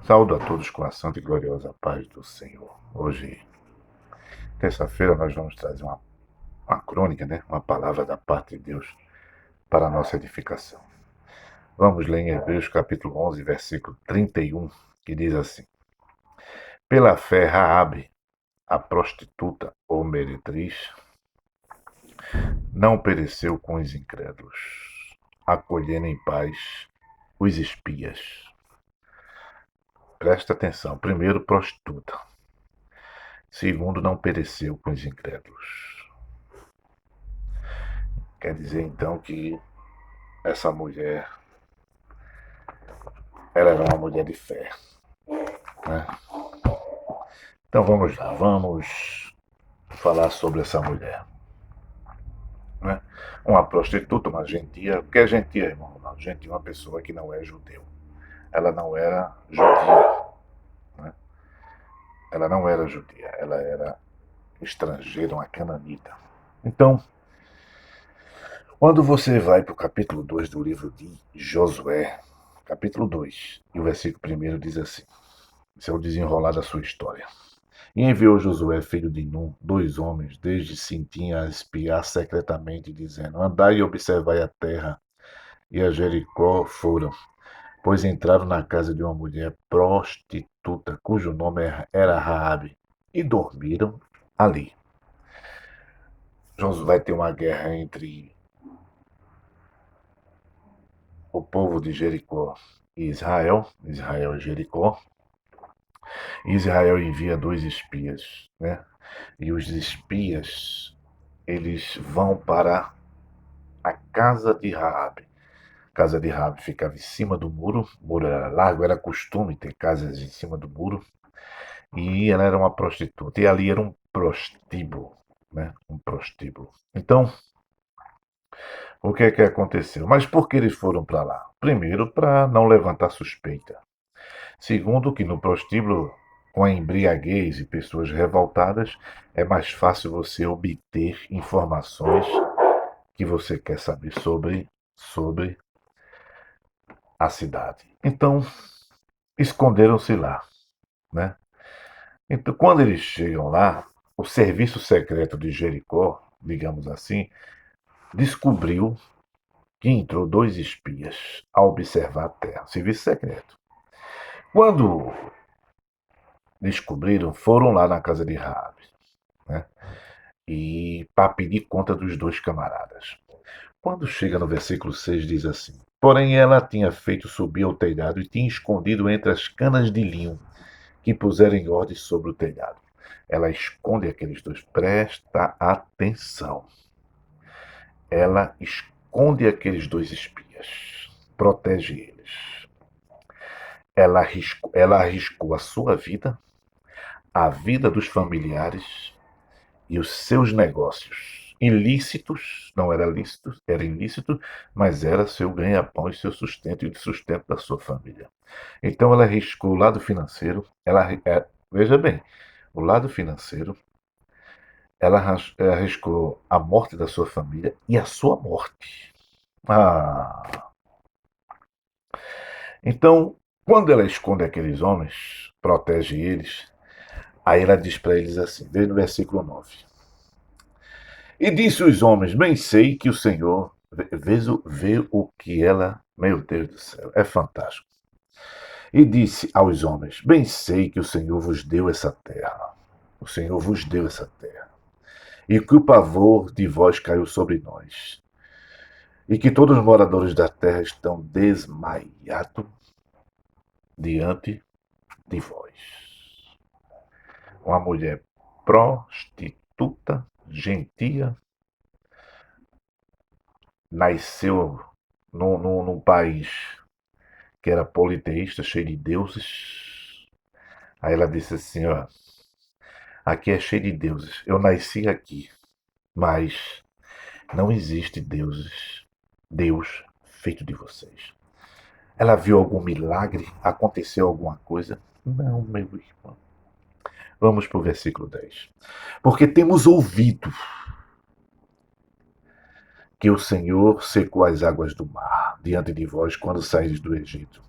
Saúdo a todos com a santa e gloriosa paz do Senhor. Hoje, terça-feira, nós vamos trazer uma crônica, uma palavra da parte de Deus para a nossa edificação. Vamos ler em Hebreus capítulo 11, versículo 31, que diz assim: Pela fé, Raabe, a prostituta ou meretriz, não pereceu com os incrédulos, acolhendo em paz os espias. Presta atenção. Primeiro, prostituta. Segundo, não pereceu com os incrédulos. Quer dizer, então, que essa mulher, ela era uma mulher de fé, né? Então vamos lá, vamos falar sobre essa mulher, né? Uma prostituta, uma gentia. O que é gentia, irmão Ronaldo? Gentia é uma pessoa que não é judeu. Ela não era judia, né? Ela não era judia, ela era estrangeira, uma cananita. Então, quando você vai para o capítulo 2 do livro de Josué, capítulo 2, e o versículo 1 diz assim: esse é o desenrolar da sua história. E enviou Josué, filho de Num, 2 homens, desde Sintim a espiar secretamente, dizendo: Andai e observai a terra. E a Jericó foram, pois entraram na casa de uma mulher prostituta, cujo nome era Raabe, e dormiram ali. Josué tem uma guerra entre o povo de Jericó e Israel e Jericó. E Israel envia 2 espias, né? E os espias, eles vão para a casa de Raabe. A casa de Raabe ficava em cima do muro, o muro era largo, era costume ter casas em cima do muro, e ela era uma prostituta, e ali era um prostíbulo, né? Um prostíbulo. Então, o que é que aconteceu? Mas por que eles foram para lá? Primeiro, para não levantar suspeita. Segundo, que no prostíbulo, com a embriaguez e pessoas revoltadas, é mais fácil você obter informações que você quer saber sobre a cidade. Então, esconderam-se lá, né? Então, quando eles chegam lá, o serviço secreto de Jericó, digamos assim, descobriu que entrou 2 espias a observar a terra, serviço secreto. Quando descobriram, foram lá na casa de Raabe, né? E para pedir conta dos 2 camaradas. Quando chega no versículo 6, diz assim: Porém ela tinha feito subir ao telhado e tinha escondido entre as canas de linho que puseram em ordem sobre o telhado. Ela esconde aqueles 2. Presta atenção. Ela esconde aqueles 2 espias. Protege eles. Ela arriscou a sua vida, a vida dos familiares e os seus negócios. Ilícitos, não era lícito, era ilícito, mas era seu ganha-pão e seu sustento e o sustento da sua família. Então ela arriscou o lado financeiro, veja bem, o lado financeiro, ela arriscou a morte da sua família e a sua morte. Ah, então, quando ela esconde aqueles homens, protege eles, aí ela diz para eles assim, veja no versículo 9. E disse os homens, bem sei que o Senhor, vê o que ela, meu Deus do céu, é fantástico. E disse aos homens, bem sei que o Senhor vos deu essa terra. O Senhor vos deu essa terra. E que o pavor de vós caiu sobre nós. E que todos os moradores da terra estão desmaiados diante de vós. Uma mulher prostituta, gentia, nasceu num país que era politeísta, cheio de deuses. Aí ela disse assim, ó, aqui é cheio de deuses. Eu nasci aqui, mas não existe Deus feito de vocês. Ela viu algum milagre? Aconteceu alguma coisa? Não, meu irmão. Vamos para o versículo 10. Porque temos ouvido que o Senhor secou as águas do mar diante de vós quando saíres do Egito.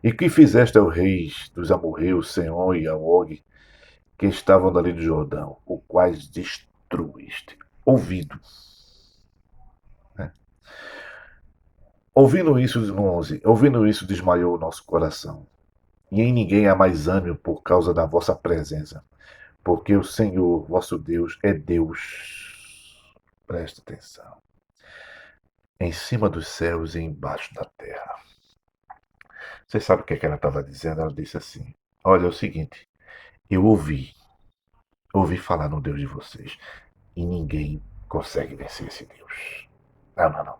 E que fizeste aos reis dos amorreus, Senhor e Og, que estavam dali do Jordão, o quais destruíste. Ouvido. Né? Ouvindo isso, 11, ouvindo isso, desmaiou o nosso coração. E em ninguém há mais ânimo por causa da vossa presença, porque o Senhor, vosso Deus, é Deus. Presta atenção. Em cima dos céus e embaixo da terra. Você sabe o que, é que ela estava dizendo? Ela disse assim: olha, é o seguinte, eu ouvi falar no Deus de vocês, e ninguém consegue vencer esse Deus. Não, não, não.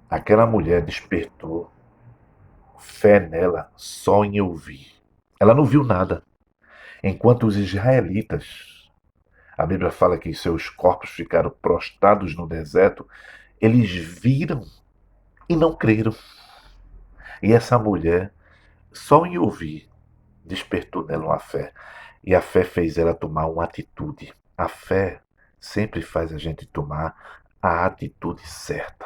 Aquela mulher despertou fé nela só em ouvir. Ela não viu nada. Enquanto os israelitas, a Bíblia fala que seus corpos ficaram prostrados no deserto, eles viram e não creram. E essa mulher, só em ouvir, despertou nela uma fé. E a fé fez ela tomar uma atitude. A fé sempre faz a gente tomar a atitude certa.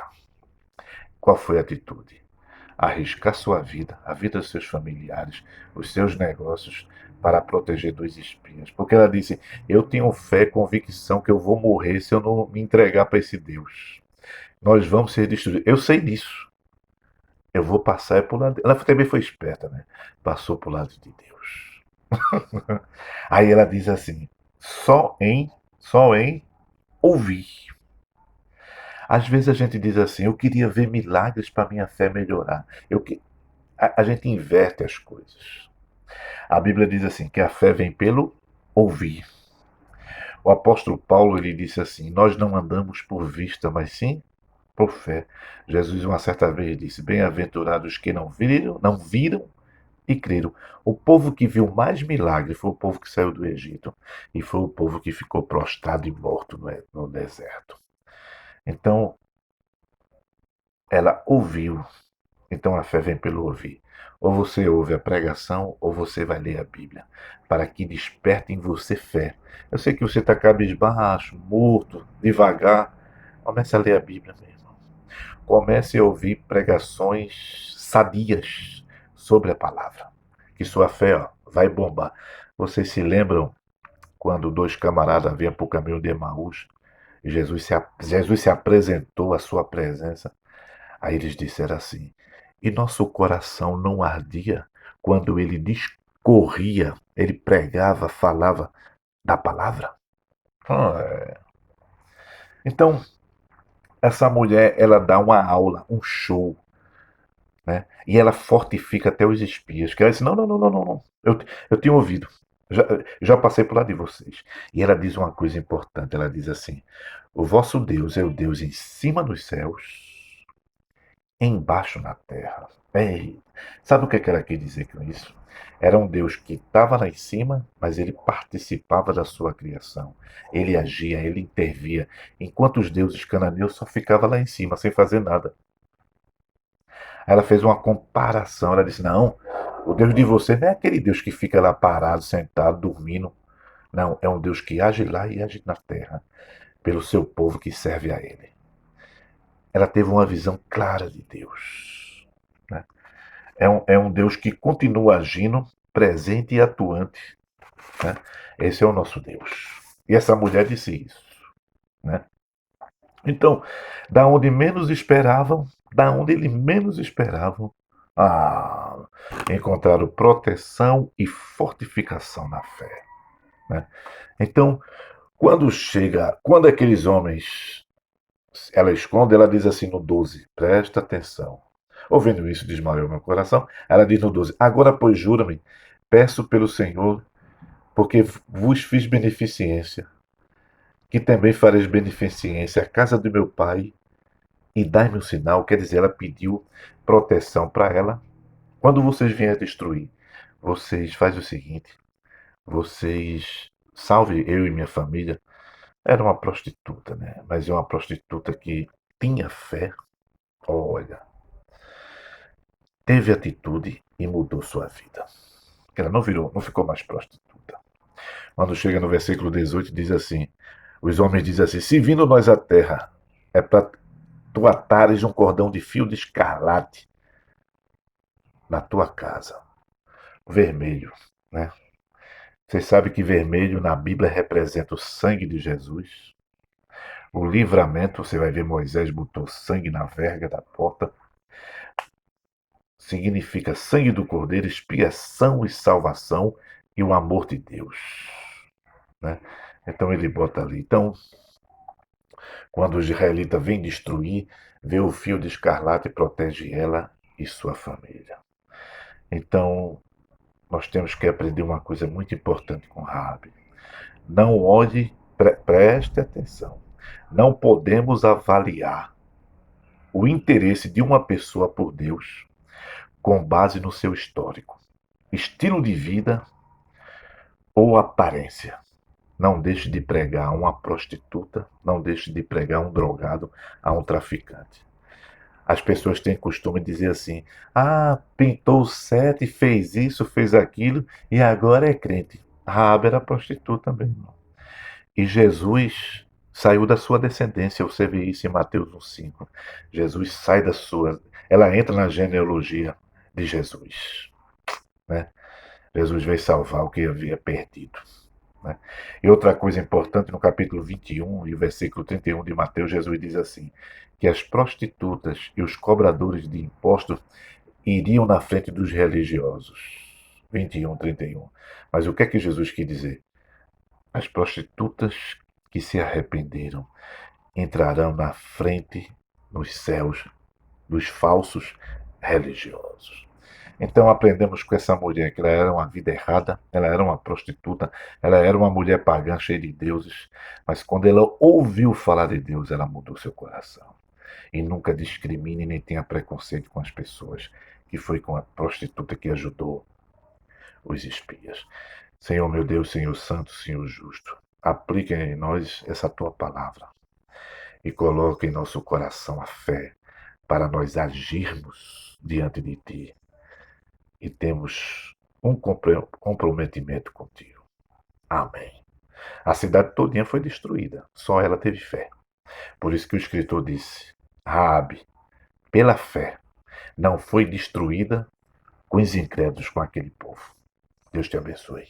Qual foi a atitude? Arriscar sua vida, a vida dos seus familiares, os seus negócios, para proteger dos espias. Porque ela disse: eu tenho fé, convicção que eu vou morrer se eu não me entregar para esse Deus. Nós vamos ser destruídos. Eu sei disso. Eu vou passar por lado. Ela também foi esperta, né? Passou por lado de Deus. Aí ela diz assim: só em ouvir. Às vezes a gente diz assim: eu queria ver milagres para minha fé melhorar. A gente inverte as coisas. A Bíblia diz assim que a fé vem pelo ouvir. O apóstolo Paulo ele disse assim: nós não andamos por vista, mas sim por fé. Jesus uma certa vez disse: bem-aventurados que não viram e creram. O povo que viu mais milagre foi o povo que saiu do Egito e foi o povo que ficou prostrado e morto no deserto. Então, ela ouviu. Então a fé vem pelo ouvir. Ou você ouve a pregação, ou você vai ler a Bíblia, para que desperte em você fé. Eu sei que você está cabisbaixo, morto, devagar. Comece a ler a Bíblia, meu irmão. Comece a ouvir pregações sadias sobre a palavra. Que sua fé vai bombar. Vocês se lembram quando dois camaradas vinham para o caminho de Emaús? Jesus se apresentou à sua presença. Aí eles disseram assim: e nosso coração não ardia quando ele discorria, ele pregava, falava da palavra? É. Então, essa mulher, ela dá uma aula, um show, né? E ela fortifica até os espias, que ela disse: não, não, não, não, não, não. Eu tenho ouvido, já passei por lá de vocês. E ela diz uma coisa importante, ela diz assim: o vosso Deus é o Deus em cima dos céus, embaixo na terra. Ei, sabe o que ela quer dizer com isso? Era um Deus que estava lá em cima, mas ele participava da sua criação. Ele agia, ele intervia, enquanto os deuses cananeus só ficavam lá em cima, sem fazer nada. Ela fez uma comparação, ela disse: não, o Deus de você não é aquele Deus que fica lá parado, sentado, dormindo. Não, é um Deus que age lá e age na terra, pelo seu povo que serve a ele. Ela teve uma visão clara de Deus. Né? É um Deus que continua agindo, presente e atuante. Né? Esse é o nosso Deus. E essa mulher disse isso. Né? Então, da onde eles menos esperavam, ah, encontraram proteção e fortificação na fé. Né? Então, quando aqueles homens, ela esconde, ela diz assim no 12, presta atenção. Ouvindo isso, desmaiou meu coração. Ela diz no 12: agora, pois, jura-me, peço pelo Senhor, porque vos fiz beneficência, que também fareis beneficência à casa do meu pai, e dai-me um sinal. Quer dizer, ela pediu proteção para ela. Quando vocês vierem destruir, vocês fazem o seguinte: vocês salve eu e minha família. Era uma prostituta, né? Mas é uma prostituta que tinha fé. Olha, teve atitude e mudou sua vida. Ela não ficou mais prostituta. Quando chega no versículo 18, diz assim: os homens dizem assim: se vindo nós à terra, é para tu atares um cordão de fio de escarlate. na tua casa. Vermelho, né? Você sabe que vermelho na Bíblia representa o sangue de Jesus. O livramento, você vai ver Moisés botou sangue na verga da porta, significa sangue do Cordeiro, expiação e salvação e o amor de Deus, né? Então ele bota ali. Então, quando o israelita vem destruir, vê o fio de escarlate e protege ela e sua família. Então, nós temos que aprender uma coisa muito importante com Raabe. Não olhe, preste atenção. Não podemos avaliar o interesse de uma pessoa por Deus com base no seu histórico, estilo de vida ou aparência. Não deixe de pregar a uma prostituta, não deixe de pregar a um drogado, a um traficante. As pessoas têm costume de dizer assim: ah, pintou sete, fez isso, fez aquilo e agora é crente. Raabe era prostituta mesmo. E Jesus saiu da sua descendência. Você vê isso em Mateus 1,5. Jesus sai da sua. Ela entra na genealogia de Jesus, né? Jesus veio salvar o que havia perdido, né? E outra coisa importante, no capítulo 21 e o versículo 31 de Mateus, Jesus diz assim: que as prostitutas e os cobradores de impostos iriam na frente dos religiosos. 21, 31. Mas o que é que Jesus quis dizer? As prostitutas que se arrependeram entrarão na frente nos céus dos falsos religiosos. Então aprendemos com essa mulher que ela era uma vida errada, ela era uma prostituta, ela era uma mulher pagã cheia de deuses, mas quando ela ouviu falar de Deus, ela mudou seu coração. E nunca discrimine nem tenha preconceito com as pessoas, que foi com a prostituta que ajudou os espias. Senhor meu Deus, Senhor Santo, Senhor Justo, aplique em nós essa tua palavra e coloque em nosso coração a fé para nós agirmos diante de ti e temos um comprometimento contigo. Amém. A cidade todinha foi destruída, só ela teve fé. Por isso que o escritor disse: Raabe, pela fé, não foi destruída com os incrédulos, com aquele povo. Deus te abençoe.